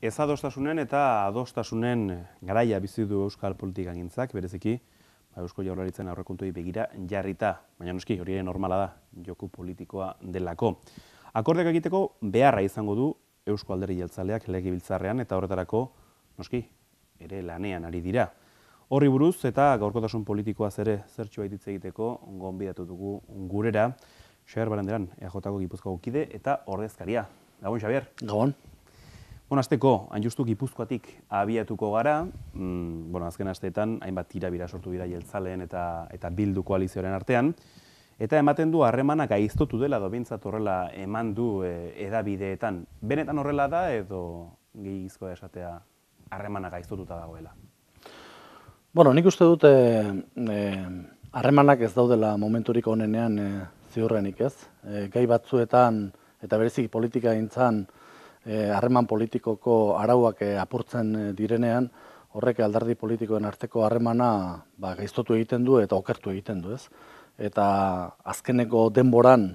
Ezadostasunen eta adostasunen garaia bizi du euskal politikagintzak, bereziki Eusko Jaurlaritzaren aurrekontuei begira jarrita, baina noski hori ere normala da, joku politikoa delako. Akordioak egiteko beharra izango du Eusko Alderdi Jeltzaleak legebiltzarrean eta horretarako noski ere lanean ari dira. Horri buruz eta gaurkotasun politikoaz ere zertxo hitz egiteko gonbidatu dugu gurera Xabier Barandiaran, EAJko Gipuzkoako kide eta ordezkaria. Gabon, Xabier. Gabon. Azteko, hain justu Gipuzkoatik abiatuko gara, azken asteetan hainbat tirabira sortu dira Jeltzaleen eta Bildu koalizioaren artean, eta ematen du harremanak gaiztotu dela edo behintzat horrela eman du hedabideetan. Benetan horrela da edo gehizkoa esatea harremanak gaiztotuta dagoela? Nik uste dut harremanak ez daudela momenturik onenean ziurrenik ez. Gai batzuetan eta bereziki politikagintzan harreman politikoko arauak apurtzen direnean, horrek alderdi politikoen arteko harremana gaiztotu egiten du eta okertu egiten du, ez? Eta azkeneko denboran,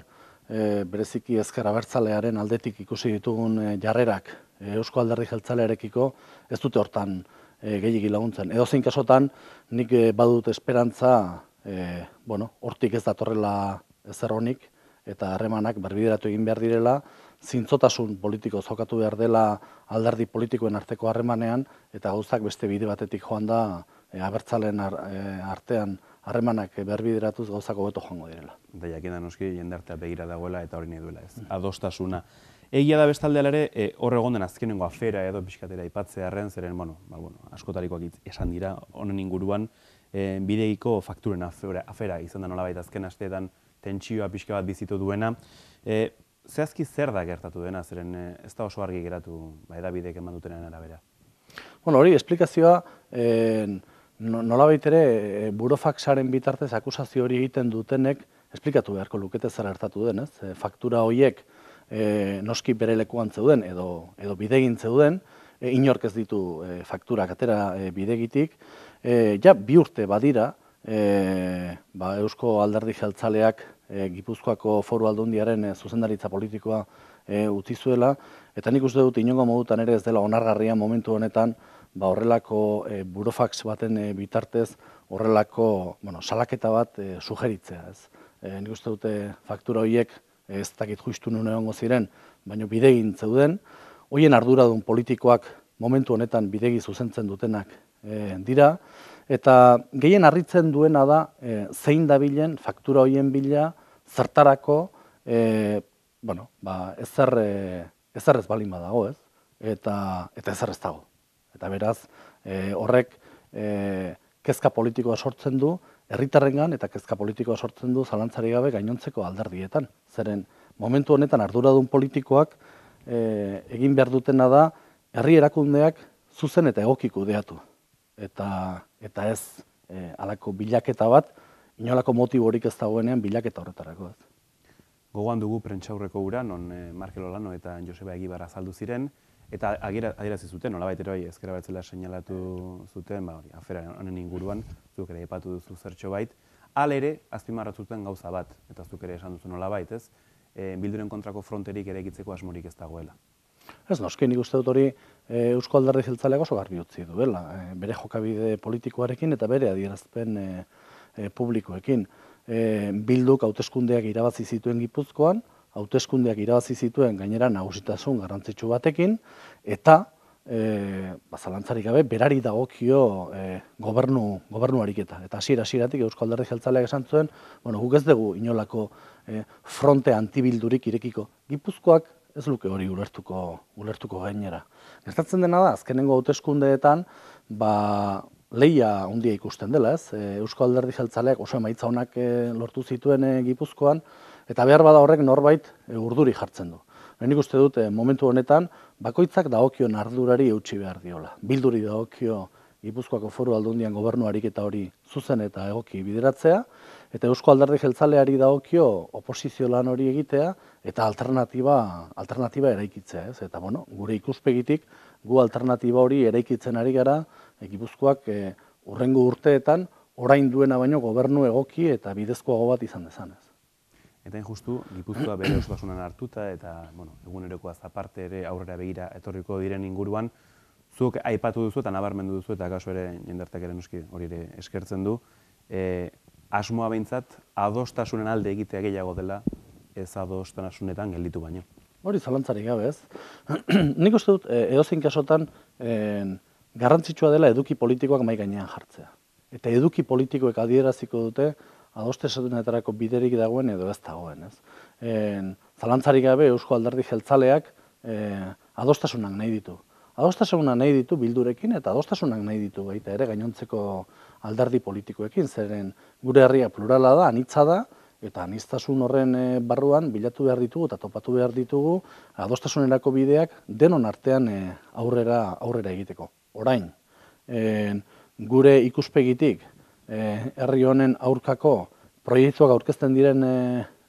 bereziki ezker abertzalearen aldetik ikusi ditugun jarrerak Eusko Alderdi Jeltzalearekiko ez dute hortan gehiegi laguntzen. Edozein kasotan, nik badut esperantza, hortik ez datorrela ezer onik, eta harremanak berbideratu egin behar direla, zintzotasun politiko jokatu behar dela alderdi politikoen arteko harremanean, eta gauzak beste bide batetik joan da abertzaleen artean harremanak berbideratuz gauzak hobeto joango direla. Da jakin da noski jendartea begira dagoela eta hori nahi duela ez. Adostasuna. Egia da bestaldean ere hor egon den azkenengo afera edo pixkatera aipatzearren, zeren askotarikoak esan dira honen inguruan bideiko fakturen afera izan da nolabait azken asteetan tentsioa pixka bat bizitu duena. Zehazki zer da gertatu dena, zeren ez da oso argi geratu hedabideek eman dutenen arabera? Hori, esplikazioa nolabait ere burofaxaren bitartez akusazio hori egiten dutenek esplikatu beharko lukete zer gertatu den, ez? Faktura horiek noski bere lekuan zeuden edo bidegin zeuden, inork ez ditu fakturak atera bidegitik. Bi urte badira, Eusko Alderdi Jeltzaleak Gipuzkoako Foru Aldundiaren zuzendaritza politikoa utzi zuela, eta nik uste dut inongo modutan ere ez dela onargarria momentu honetan horrelako burofax baten bitartez horrelako salaketa bat sugeritzea. Nik uste dute faktura horiek ez dakit justu nuen egongo ziren, baina bidegin zeuden, horien arduradun politikoak momentu honetan bidegi zuzentzen dutenak dira, eta gehien harritzen duena da zein dabilen faktura horien bila zertarako ezer ez balin badago, ez? Eta ezer ez dago. Eta beraz, horrek kezka politikoa sortzen du herritarrengan eta kezka politikoa sortzen du zalantzari gabe gainontzeko alderdietan. Zeren momentu honetan arduradun politikoak egin behar dutena da herri erakundeak zuzen eta egoki kudeatu. Eta ez halako bilaketa bat, inolako motiborik ez dagoenean bilaketa horretarako. Gogoan dugu prentsaurreko hura, non Markel Olano eta Joseba Egibar azaldu ziren, eta adierazi zuten, nolabait ere ezker abertzalea seinalatu zuten, afera honen inguruan, zuk ere aipatu duzu zertxo bait, ere azpimarratu zuten gauza bat, eta zuk ere esan duzu nolabait, ez? Bilduren kontrako fronterik eraikitzeko asmorik ez dagoela. Ez noski, nik uste dut hori Eusko Alderdi Jeltzaleak oso garbi utzi duela, bere jokabide politikoarekin eta bere adierazpen publikoekin. Bilduk hauteskundeak irabazi zituen Gipuzkoan, hauteskundeak irabazi zituen gainera nagusitasun garrantzitsu batekin, eta zalantzarik gabe berari dagokio gobernu ariketa. Eta hasieratik Eusko Alderdi Jeltzaleak esan zuen, guk ez dugu inolako fronte antibildurik irekiko. Gipuzkoak ez luke hori ulertuko gainera. Gertatzen dena da, azkenengo hauteskundeetan, lehia handia ikusten dela, ez? Eusko Alderdi Jeltzaleak oso emaitza onak lortu zituen Gipuzkoan, eta behar bada horrek norbait urduri jartzen du. Nik uste dut, momentu honetan, bakoitzak dagokion ardurari eutsi behar diola. Bilduri dagokio Gipuzkoako Foru Aldundian gobernu ariketa hori zuzen eta egoki bideratzea, eta Eusko Alderdi Jeltzaleari dagokio oposizio lan hori egitea, eta alternatiba eraikitzea, ez? Eta gure ikuspegitik, gu alternatiba hori eraikitzen ari gara, Gipuzkoak hurrengo urteetan, orain duena baino gobernu egoki eta bidezkoago bat izan dezan, ez? Eta justu, Gipuzkoa bere osotasunan hartuta eta egunerokoaz aparte ere aurrera begira etorriko diren inguruan, zuk aipatu duzu eta nabarmendu duzu eta kasu ere jendarteak ere noski hori ere eskertzen du, asmoa behintzat adostasunen alde egitea gehiago dela ez adostasunetan gelditu baino. Hori zalantzarik gabe, ez? Nik uste dut, edozein kasotan garrantzitsua dela eduki politikoak mahai gainean jartzea. Eta eduki politikoek adieraziko dute adostasunetarako biderik dagoen edo ez dagoen, ez? Zalantzarik gabe Eusko Alderdi Jeltzaleak adostasunak nahi ditu. Adostasunak nahi ditu Bildurekin eta adostasunak nahi ditu baita ere gainontzeko alderdi politikoekin, zeren gure herria plurala da, anitza da, eta aniztasun horren barruan bilatu behar ditugu eta topatu behar ditugu adostasunerako bideak denon artean aurrera egiteko. Orain, gure ikuspegitik herri honen aurkako proiektuak aurkezten diren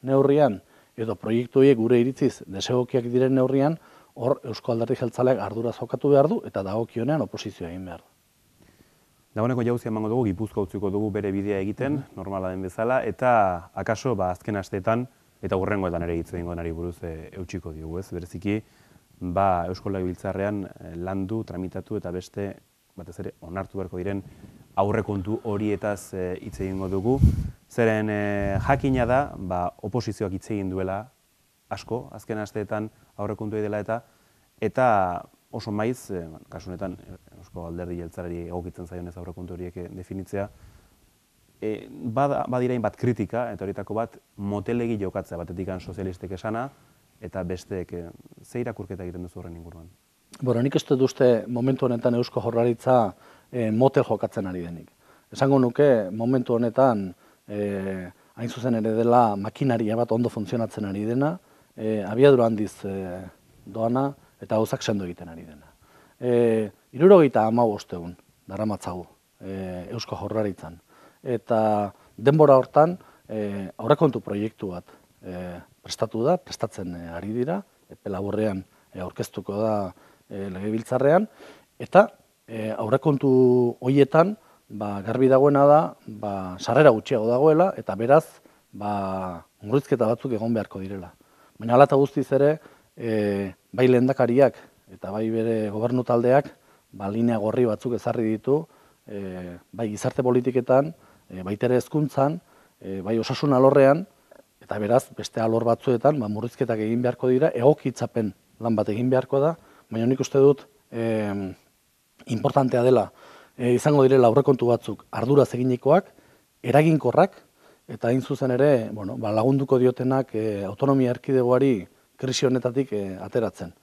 neurrian edo proiektu horiek gure iritziz desegokiak diren neurrian, hor Eusko Alderdi Jeltzaleak ardura jokatu behar du eta dagokionean oposizioa egin behar du. Dagoeneko jauzia emango dugu, Gipuzkoa utziko dugu bere bidea egiten, normala den bezala, eta akaso azken asteetan eta hurrengoetan ere hitz egingo denari buruz eutsiko diogu, ez? Bereziki, Eusko Legebiltzarrean landu, tramitatu eta beste batez ere onartu beharko diren aurrekontu horietaz hitz egingo dugu. Zeren jakina da, oposizioak hitz egin duela asko, azken asteetan aurrekontuei dela eta oso maiz, kasu honetan Eusko Alderdi Jeltzaleari egokitzen zaionez aurrekontu horiek definitzea, badira hainbat kritika, eta horietako bat motelegi jokatzea, batetik sozialistek esana, eta besteek ze irakurketa egiten duzu horren inguruan? Nik ez dut uste momentu honetan Eusko Jaurlaritza motel jokatzen ari denik. Esango nuke momentu honetan hain zuzen ere dela makinaria bat ondo funtzionatzen ari dena, abiadura handiz doana eta gauzak sendo egiten ari dena. 75 egun daramatzagu Eusko Jaurlaritzan. Eta denbora hortan aurrekontu proiektu bat prestatzen ari dira, epe laburrean aurkeztuko da Legebiltzarrean, eta aurrekontu horietan garbi dagoena da sarrera gutxiago dagoela, eta beraz murrizketa batzuk egon beharko direla. Baina hala eta guztiz ere, bai lehendakariak eta bai bere gobernu taldeak linea gorri batzuk ezarri ditu, bai gizarte politiketan, baita ere hezkuntzan, bai osasun alorrean, eta beraz beste alor batzuetan murrizketak egin beharko dira, egokitzapen lan bat egin beharko da, baina nik uste dut importantea dela izango direla aurrekontu batzuk arduraz eginikoak, eraginkorrak, eta hain zuzen ere lagunduko diotenak autonomia erkidegoari krisi honetatik ateratzen.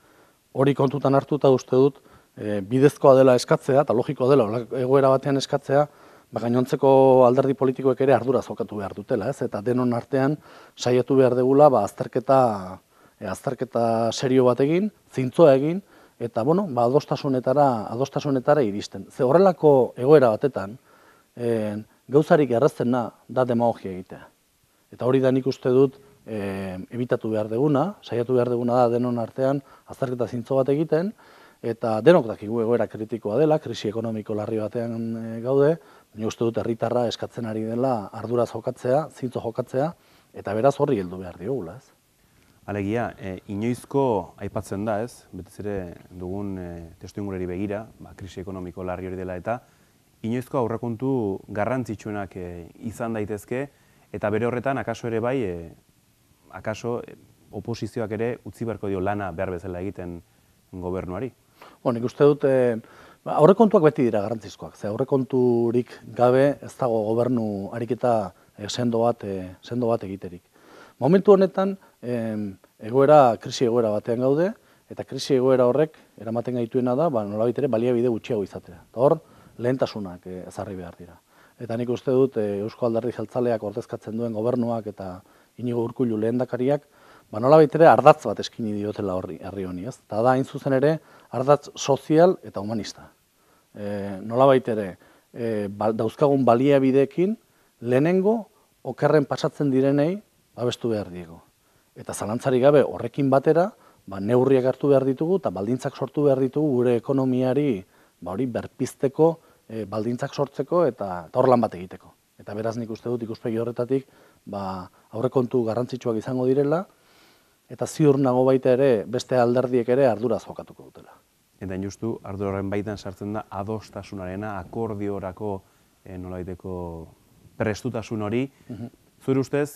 Hori kontutan hartuta uste dut bidezkoa dela eskatzea, eta logikoa dela egoera batean eskatzea, gainontzeko alderdi politikoek ere arduraz jokatu behar dutela, eta denon artean saiatu behar degula azterketa serio bat egin, zintzoa egin, eta adostasunetara iristen. Ze horrelako egoera batetan, gauzarik erraztena da demagogia egitea. Eta hori da nik uste dut ebitatu behar deguna, saiatu behar deguna da denon artean azterketa zintzo bat egiten, eta denok dakigu egoera kritikoa dela, krisi ekonomiko larri batean gaude, baina uste dut herritarra eskatzen ari dela arduraz jokatzea, zintzo jokatzea, eta beraz horri heldu behar diogula, ez? Alegia, inoizko aipatzen da, ez? Betez ere dugun testuingurari begira, krisi ekonomiko larri hori dela eta inoizko aurrekontu garrantzitsuenak izan daitezke, eta bere horretan akaso ere bai, akaso oposizioak ere utzi beharko dio lana behar bezala egiten gobernuari. Nik uste dut, aurrekontuak beti dira garrantzizkoak, ze aurrekonturik gabe ez dago gobernu ariketa sendo bat egiterik. Momentu honetan, krisi egoera batean gaude, eta krisi egoera horrek eramaten gaituena da, nolabait ere baliabide gutxiago izatera. Eta hor, lehentasunak ezarri behar dira. Eta nik uste dut Eusko Alderdi Jeltzaleak ordezkatzen duen gobernuak eta Inigo Urkullu lehendakariak, nolabait ere ardatz bat eskini diotela herri honi, ez? Eta da hain zuzen ere ardatz sozial eta humanista. Nolabait ere dauzkagun baliabideekin lehenengo okerren pasatzen direnei babestu behar diego. Eta zalantzarik gabe horrekin batera, neurriak hartu behar ditugu eta baldintzak sortu behar ditugu gure ekonomiari hori berpizteko, baldintzak sortzeko eta hor lan bat egiteko. Eta beraz nik uste dut ikuspegi horretatik, aurrekontu garrantzitsuak izango direla, eta ziur nago baita ere beste alderdiek ere arduraz jokatuko dutela. Eta justu, ardu horren baitan sartzen da adostasunarena, akordiorako nolabaiteko prestutasun hori. Zure ustez,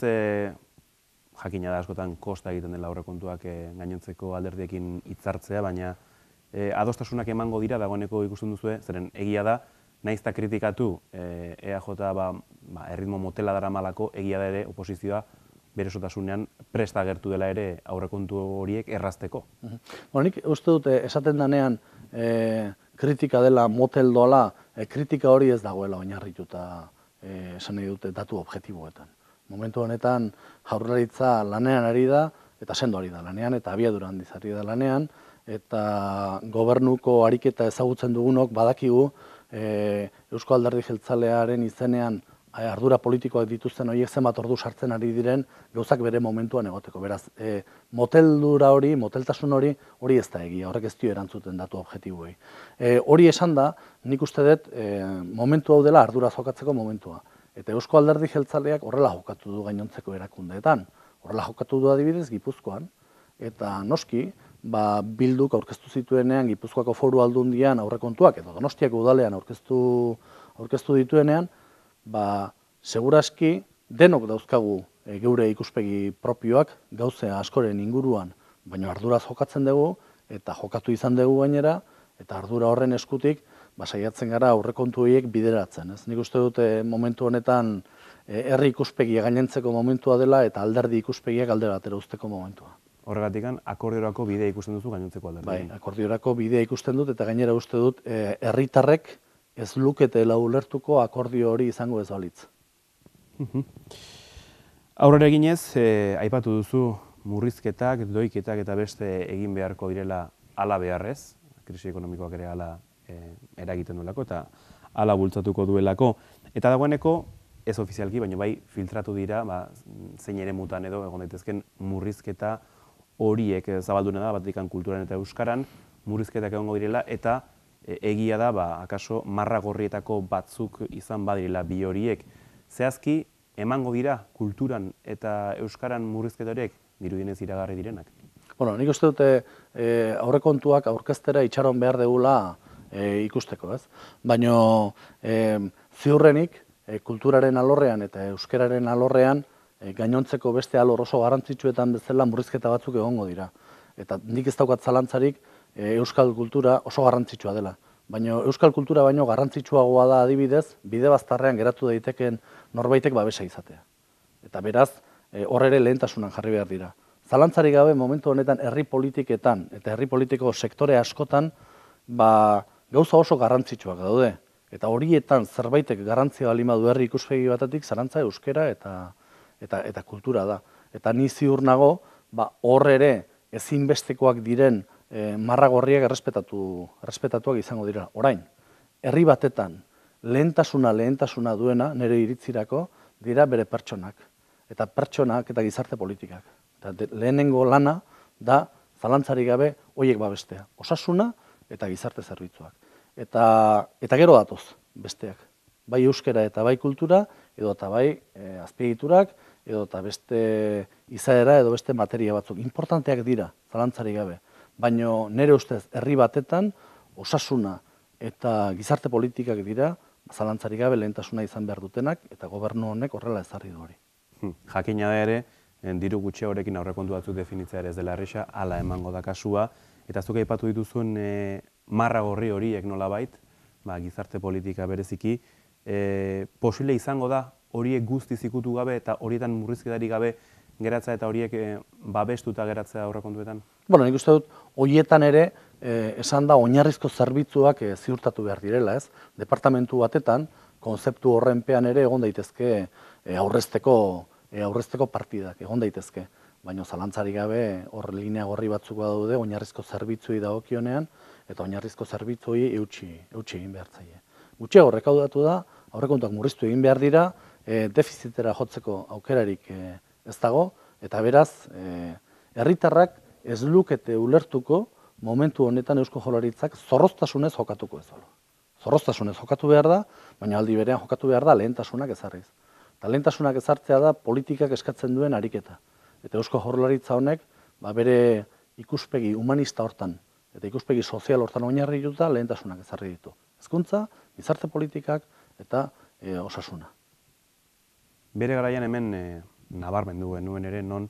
jakina da askotan kosta egiten dela aurrekontuak gainontzeko alderdiekin hitzartzea, baina adostasunak emango dira dagoeneko ikusten duzue, zeren egia da, nahiz eta kritikatu EAJ erritmo motela daramalako, egia da ere oposizioa bere osotasunean presta agertu dela ere aurrekontu horiek errazteko. Nik uste dut esaten danean kritika dela motel doala, kritika hori ez dagoela oinarrituta esan nahi dute datu objektiboetan. Momentu honetan Jaurlaritza lanean ari da, eta sendo ari da lanean, eta abiadura handiz ari da lanean, eta gobernuko ariketa ezagutzen dugunok badakigu Eusko Alderdi Jeltzalearen izenean ardura politikoak dituzten horiek zenbat ordu sartzen ari diren gauzak bere momentuan egoteko. Beraz, moteldura hori, moteltasun hori ez da egia, horrek ez dio erantzuten datu objektiboei. Hori esan da, nik uste dut momentu hau dela ardura jokatzeko momentua. Eta Eusko Alderdi Jeltzaleak horrela jokatu du gainontzeko erakundeetan. Horrela jokatu du adibidez Gipuzkoan, eta noski, Bilduk aurkeztu zituenean Gipuzkoako Foru Aldundian aurrekontuak edo Donostiako udalean aurkeztu dituenean, seguraski denok dauzkagu geure ikuspegi propioak gauze askoren inguruan, baina arduraz jokatzen dugu eta jokatu izan dugu gainera, eta ardura horren eskutik saiatzen gara aurrekontu horiek bideratzen. Nik uste dut momentu honetan herri ikuspegia gainentzeko momentua dela eta alderdi ikuspegiak alde batera uzteko momentua. Horregatik, akordiorako bidea ikusten duzu gainontzeko alderdi. Bai, akordiorako bidea ikusten dut eta gainera uste dut herritarrek ez luketela ulertuko akordio hori izango ez balitz. Aurrera eginez, aipatu duzu murrizketak, doiketak eta beste egin beharko direla hala beharrez, krisi ekonomikoak ere hala eragiten duelako eta hala bultzatuko duelako. Eta dagoeneko, ez ofizialki, baina bai filtratu dira, zein ere mutan edo egon daitezken murrizketa horiek zabalduna da, Batikan kulturan eta euskaran, murrizketak egongo direla eta egia da, akaso marra gorrietako batzuk izan badirela bi horiek. Zehazki, emango dira kulturan eta euskaran murrizketa horiek dirudienez iragarri direnak? Nik uste dute aurrekontuak aurkeztera itxaron behar degula ikusteko, ez? Baina ziurrenik kulturaren alorrean eta euskararen alorrean gainontzeko beste alor oso garrantzitsuetan bezala murrizketa batzuk egongo dira. Eta nik ez daukat zalantzarik euskal kultura oso garrantzitsua dela. Baina euskal kultura baino garrantzitsuagoa da adibidez, bide baztarrean geratu daiteken norbaitek babesa izatea. Eta beraz, hor ere lehentasunan jarri behar dira. Zalantzarik gabe momentu honetan herri politiketan eta herri politiko sektore askotan gauza oso garrantzitsuak daude. Eta horietan zerbaitek garrantzia baldin badu herri ikuspegi batetik zalantza euskara eta kultura da. Eta ni ziur nago, hor ere ezinbestekoak diren marra gorriak errespetatuak izango dira. Orain, herri batetan lehentasuna duena, nire iritzirako, dira bere pertsonak. Eta pertsonak eta gizarte politikak. Eta lehenengo lana da zalantzarik gabe horiek babestea. Osasuna eta gizarte zerbitzuak. Eta gero datoz besteak. Bai euskara eta bai kultura, edo eta bai azpiegiturak, edo eta beste izaera edo beste materia batzuk. Importanteak dira, zalantzarik gabe. Baina nire ustez herri batetan osasuna eta gizarte politikak dira, zalantzarik gabe lehentasuna izan behar dutenak, eta gobernu honek horrela ezarri du hori. Jakina da ere, diru gutxiagorekin aurrekontu batzuk definitzea ere ez dela erresa, hala emango da kasua, eta zuk aipatu dituzuen marra gorri horiek nolabait, gizarte politika bereziki, posible izango da horiek guztiz ikutu gabe eta horietan murrizketarik gabe geratzea eta horiek babestuta geratzea aurrekontuetan? Nik uste dut, horietan ere, esan da, oinarrizko zerbitzuak ziurtatu behar direla, ez? Departamentu batetan, konzeptu horrenpean ere egon daitezke aurrezteko partidak, egon daitezke. Baina zalantzarik gabe, hor linea gorri batzuk daude, oinarrizko zerbitzuei dagokionean, eta oinarrizko zerbitzuei eutsi egin behar zaie. Gutxiago rekaudatu da, aurrekontuak murriztu egin behar dira, defizitera jotzeko aukerarik ez dago, eta beraz, herritarrak ez lukete ulertuko momentu honetan Eusko Jaurlaritzak zorroztasunez jokatuko ez. Zorroztasunez jokatu behar da, baina aldi berean jokatu behar da lehentasunak ezarriz. Eta lehentasunak ezartzea da politikak eskatzen duen ariketa. Eta Eusko Jaurlaritza honek bere ikuspegi humanista hortan eta ikuspegi sozial hortan oinarrituta lehentasunak ezarri ditu. Hezkuntza, gizarte politikak eta osasuna. Bere garaian hemen nabarmendu genuen ere non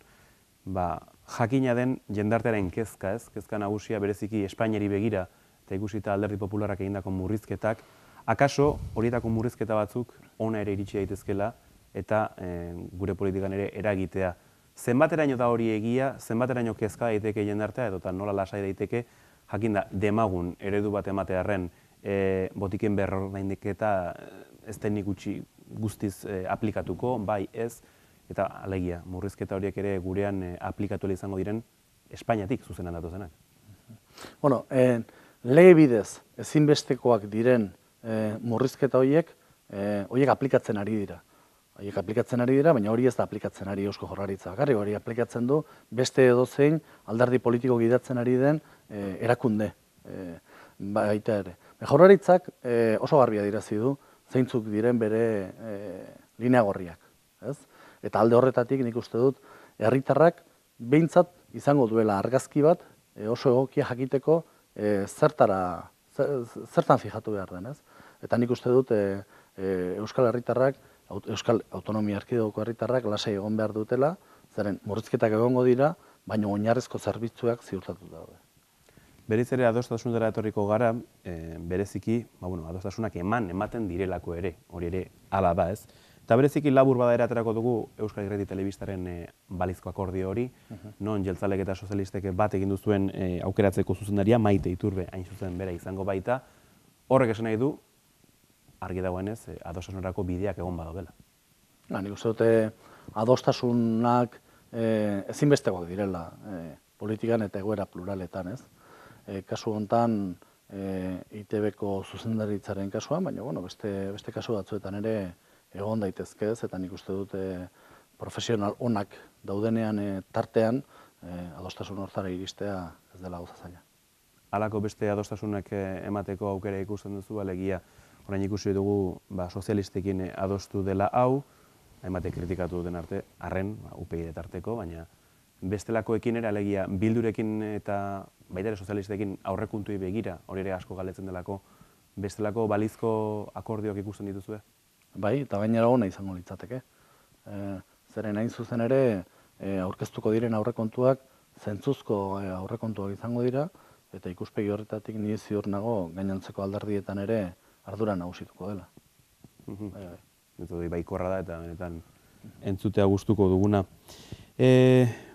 jakina den jendartearen kezka, kezka nagusia bereziki Espainiari begira eta ikusita Alderdi Popularrak egindako murrizketak, akaso horietako murrizketa batzuk ona ere iritsi daitezkela eta gure politikan ere eragitea. Zenbateraino da hori egia, zenbateraino kezka daiteke jendartea edo nola lasai daiteke, jakinda demagun eredu bat ematearren botiken berrordainketa ez denik guztiz aplikatuko, bai ez, eta alegia, murrizketa horiek ere gurean aplikatu izango diren Espainiatik zuzenan datozenak. Bueno, lege bidez ezinbestekoak diren murrizketa horiek aplikatzen ari dira. Horiek aplikatzen ari dira, baina hori ez da aplikatzen ari Eusko Jaurlaritza bakarrik, hori aplikatzen du beste edozein alderdi politiko gidatzen ari den erakunde baita ere. Jaurlaritzak oso garbi adierazi du zeintzuk diren bere linea gorriak, ez? Eta alde horretatik nik uste dut herritarrak behintzat izango duela argazki bat oso egokia jakiteko zertan fijatu behar den, ez? Eta nik uste dut Euskal Herritarrak, Euskal Autonomia Erkidegoko herritarrak lasai egon behar dutela, zeren murrizketak egongo dira, baina oinarrizko zerbitzuak ziurtatuta daude. Berriz ere adostasunera etorriko gara, bereziki, adostasunak ematen direlako ere, hori ere hala da, ez? Eta bereziki labur bada eraterako dugu Euskal Irrati Telebistaren balizko akordio hori, non jeltzalek eta sozialistek bat egin duzuen aukeratzeko zuzendaria, Maite Iturbe hain zuzen bera izango baita, horrek esan nahi du, argi dagoenez, adostasunerako bideak egon badaudela. Nik uste dute adostasunak ezinbestekoak direla politikan eta egoera pluraletan, ez? Kasu honetan ITB-ko zuzendaritzaren kasuan, baina beste kasu batzuetan ere egon daitezke, ez, eta nik uste dute profesional onak daudenean tartean adostasun hortara iristea ez dela gauza zaila. Halako beste adostasunak emateko aukera ikusten duzu, alegia orain ikusi dugu sozialistekin adostu dela hau, hainbatek kritikatu den arte, arren, UPyD tarteko, baina bestelakoekin ere, alegia Bildurekin eta baita ere sozialistekin aurrekontuei begira, hori ere asko galdetzen delako, bestelako balizko akordioak ikusten dituzue? Bai, eta gainera ona izango litzateke. Zeren hain zuzen ere, aurkeztuko diren aurrekontuak, zentzuzko aurrekontuak izango dira, eta ikuspegi horretatik ni ziur nago gainontzeko alderdietan ere ardura nagusituko dela. Baikorra da eta benetan entzutea gustuko duguna.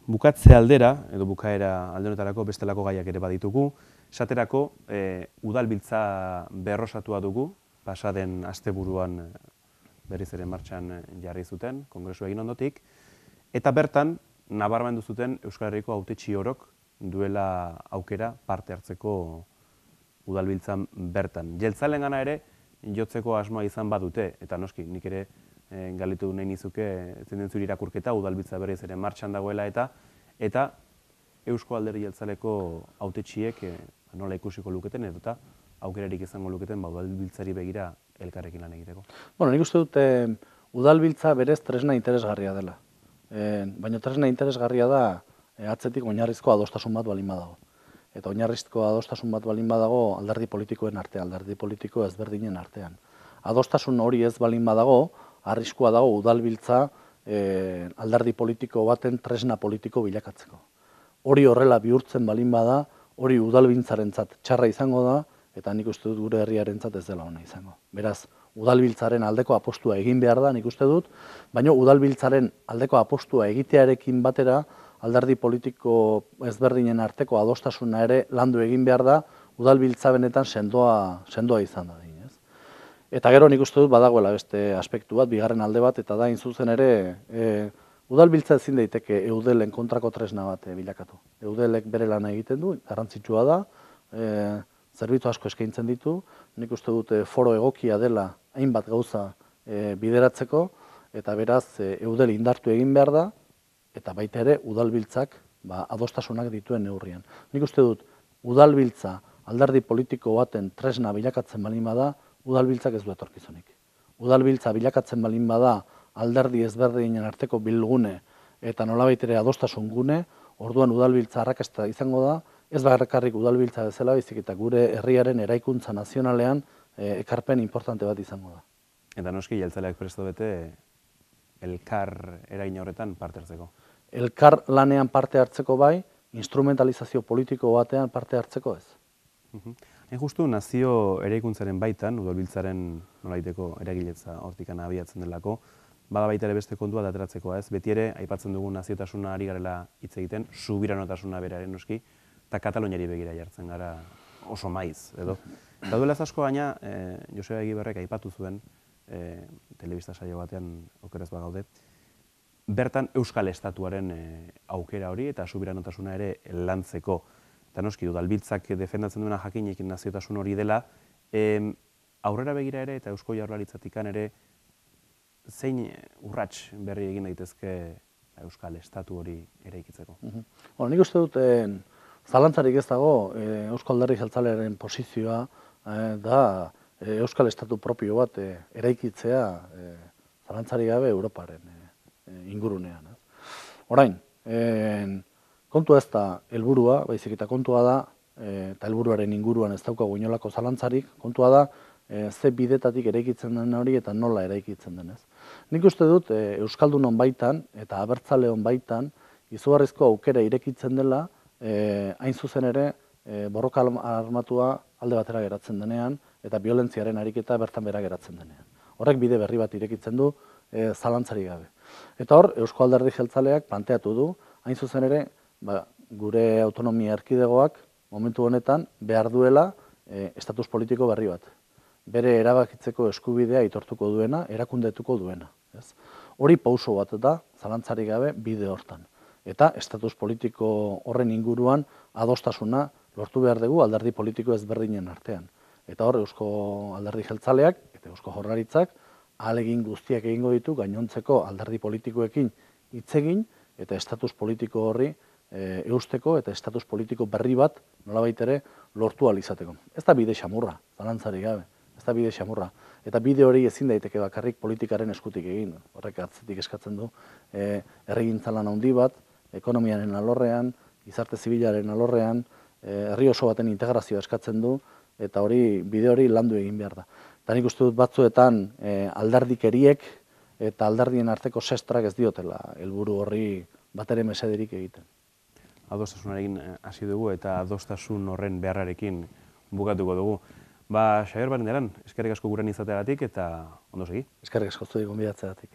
Bukatze aldera, edo bukaera alde honetarako bestelako gaiak ere baditugu, esaterako udalbiltza berrosatua dugu, pasaden asteburuan berriz ere martxan jarri zuten, kongresu egin ondotik, eta bertan, nabarmendu zuten Euskal Herriko hautetsi orok duela aukera parte hartzeko udalbiltzan bertan. Jeltzalen gana ere, jotzeko asmoa izan badute, eta noski, nik ere galitu nahi nizuke zein zuri irakurketa udalbiltza berriz ere martxan dagoela eta Eusko Alderdi Jeltzaleko hautetsiek nola ikusiko luketen eta aukerarik izango luketen udalbiltzari begira elkarrekin lan egiteko. Nik uste dut udalbiltza berez tresna interesgarria dela. Baina tresna interesgarria da atzetik oinarrizko adostasun bat balin badago. Eta oinarrizko adostasun bat balin badago alderdi politikoen artean, alderdi politiko ezberdinen artean. Adostasun hori ez balin badago, arriskua dago udalbiltza alderdi politiko baten tresna politiko bilakatzeko. Hori horrela bihurtzen balin bada, hori udalbiltzarentzat txarra izango da, eta nik uste dut gure herriarentzat ez dela ona izango. Beraz, udalbiltzaren aldeko apostua egin behar da, nik uste dut, baina udalbiltzaren aldeko apostua egitearekin batera, alderdi politiko ezberdinen arteko adostasuna ere landu egin behar da, udalbiltza benetan sendoa izan da. Eta gero nik uste dut badagoela beste aspektu bat, bigarren alde bat, eta da zuzen ere udalbiltza ezin daiteke eudelen kontrako tresna bat bilakatu. Eudelek bere lana egiten du, garrantzitsua da, zerbitzu asko eskaintzen ditu, nik uste dut foro egokia dela hainbat gauza bideratzeko, eta beraz eudel indartu egin behar da, eta baita ere udalbiltzak adostasunak dituen neurrian. Nik uste dut udalbiltza alderdi politiko baten tresna bilakatzen balin bada, udalbiltzak ez du etorkizunik. Udalbiltza bilakatzen balin bada alderdi ezberdinen arteko bilgune eta nolabait ere adostasun gune, orduan udalbiltza arrakasta izango da, ez bakarrik udalbiltza bezala, baizik eta gure herriaren eraikuntza nazionalean ekarpen importante bat izango da. Eta noski, jeltzaleak presto bete, elkar eragin horretan parte hartzeko. Elkar lanean parte hartzeko bai, instrumentalizazio politiko batean parte hartzeko ez. Hain justu, nazio eraikuntzaren baitan, udalbiltzaren nolaiteko eragiletza hortikan abiatzen delako, bada baita ere beste kontua da ateratzeko, ez? Beti ere, aipatzen dugun naziotasuna ari garela hitz egiten, subiranotasuna beraren noski, eta Kataluniari begira jartzen gara oso maiz, edo. Eta duela ez asko baina, Joseba Egibarrek aipatu zuen, telebista saio batean okeraz bagaude, bertan Euskal Estatuaren aukera hori eta subiranotasuna ere lantzeko. Eta noski, udalbiltzak defendatzen duena jakinik naziotasun hori dela, aurrera begira ere eta Eusko Jaurlaritzatikan ere zein urrats berri egin daitezke Euskal Estatu hori eraikitzeko? Nik uste dut, zalantzarik ez dago, Eusko Alderdi Jeltzalearen posizioa da Euskal Estatu propio bat eraikitzea zalantzarik gabe Europaren ingurunean. Orain, kontua ez da helburua, baizik eta kontua da, eta helburuaren inguruan ez daukagu inolako zalantzarik, kontua da, ze bidetatik eraikitzen den hori eta nola eraikitzen denez. Nik uste dut Euskaldunon baitan eta abertzaleon baitan izugarrizko aukera irekitzen dela, hain zuzen ere borroka armatua alde batera geratzen denean eta biolentziaren ariketa bertan bera geratzen denean. Horrek bide berri bat irekitzen du zalantzarik gabe. Eta hor, Eusko Alderdi Jeltzaleak planteatu du, hain zuzen ere, gure autonomia erkidegoak momentu honetan behar duela estatus politiko berri bat. Bere erabakitzeko eskubidea aitortuko duena, erakundetuko duena. Hori pauso bat da, zalantzarik gabe, bide hortan. Eta estatus politiko horren inguruan adostasuna lortu behar dugu alderdi politiko ezberdinen artean. Eta hor, Eusko Alderdi Jeltzaleak eta Eusko Jaurlaritzak ahalegin guztiak egingo ditu gainontzeko alderdi politikoekin hitz egin eta estatus politiko horri eusteko eta estatus politiko berri bat nolabait ere lortu ahal izateko. Ez da bide xamurra, zalantzarik gabe. Ez da bide xamurra. Eta bide hori ezin daiteke bakarrik politikaren eskutik egin. Horrek atzetik eskatzen du herrigintza lan handi bat, ekonomiaren alorrean, gizarte zibilaren alorrean, herri oso baten integrazioa eskatzen du, eta hori bide hori landu egin behar da. Eta nik uste dut batzuetan alderdikeriek eta alderdien arteko sestrak ez diotela helburu horri batere mesederik egiten. Adostasunarekin hasi dugu eta adostasun horren beharrarekin bukatuko dugu. Xabier Barandiaran, eskerrik asko guren izateagatik eta ondo segi. Eskerrik asko zuri gonbidatzeagatik.